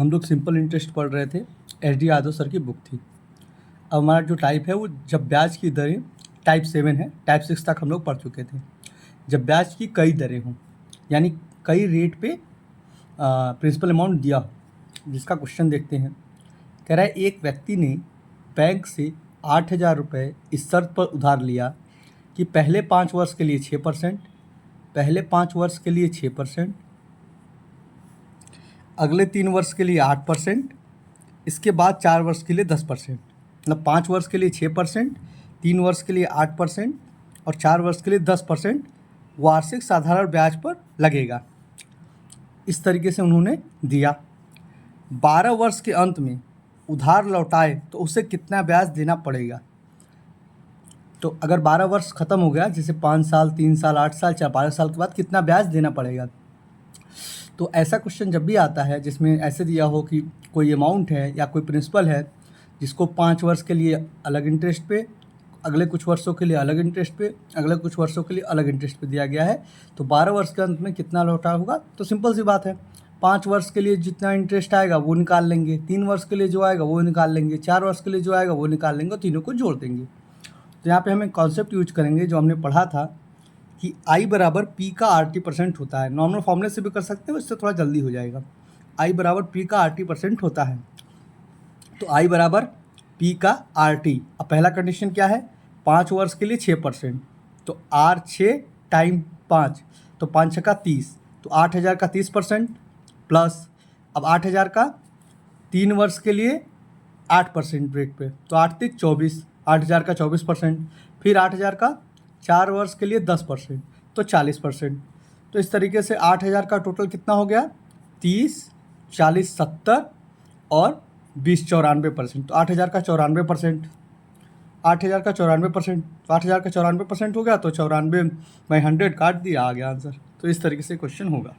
हम लोग simple interest पढ़ रहे थे, एच डी यादव सर की बुक थी। अब हमारा जो टाइप है वो जब ब्याज की दरें टाइप 7 है, टाइप 6 तक हम लोग पढ़ चुके थे। जब ब्याज की कई दरें हों, यानी कई रेट पे प्रिंसिपल अमाउंट दिया हो, जिसका क्वेश्चन देखते हैं। कह रहा है एक व्यक्ति ने बैंक से 8,000 रुपये इस शर्त पर उधार लिया कि पहले 5 वर्ष के लिए 6%, पहले 5 वर्ष के लिए 6%, अगले 3 वर्ष के लिए 8%, इसके बाद 4 वर्ष के लिए 10%। मतलब 5 वर्ष के लिए 6%, 3 वर्ष के लिए 8% और 4 वर्ष के लिए 10% वार्षिक साधारण ब्याज पर लगेगा। इस तरीके से उन्होंने दिया। 12 वर्ष के अंत में उधार लौटाए तो उसे कितना ब्याज देना पड़ेगा। तो अगर 12 वर्ष ख़त्म हो गया, जैसे 5 साल, 3 साल, 8 साल, 12 साल के बाद कितना ब्याज देना पड़ेगा। तो ऐसा क्वेश्चन जब भी आता है जिसमें ऐसे दिया हो कि कोई अमाउंट है या कोई प्रिंसिपल है जिसको 5 वर्ष के लिए अलग इंटरेस्ट पे, अगले कुछ वर्षों के लिए अलग इंटरेस्ट पे, अगले कुछ वर्षों के लिए अलग इंटरेस्ट पे दिया गया है, तो 12 वर्ष के अंत में कितना लौटा होगा। तो सिंपल सी बात है, 5 वर्ष के लिए जितना इंटरेस्ट आएगा वो निकाल लेंगे, 3 वर्ष के लिए जो आएगा वो निकाल लेंगे, 4 वर्ष के लिए जो आएगा वो निकाल लेंगे और तीनों को जोड़ देंगे। तो यहाँ पे हम एक कॉन्सेप्ट यूज करेंगे जो हमने पढ़ा था कि I बराबर P का RT% होता है। नॉर्मल फॉर्मूले से भी कर सकते हो, इससे थोड़ा जल्दी हो जाएगा। I बराबर P का RT% होता है। तो I बराबर P का RT। अब पहला कंडीशन क्या है, 5 वर्ष के लिए 6%, तो R6 टाइम 5, तो 5 छक्का 30, तो 8,000 का 30% प्लस अब 8,000 का 3 वर्ष के लिए 8% रेट पे, तो 8 3 24, 8,000 का 24%, फिर 8,000 का 4 वर्ष के लिए 10%, तो 40%। तो इस तरीके से 8,000 का टोटल कितना हो गया, 30, 40, 70 और 20 94%। तो 8,000 का 94%, 8,000 का 94%, तो 8,000 का 94% हो गया, तो 94/100 काट दिया, आ गया आंसर। तो इस तरीके से क्वेश्चन होगा।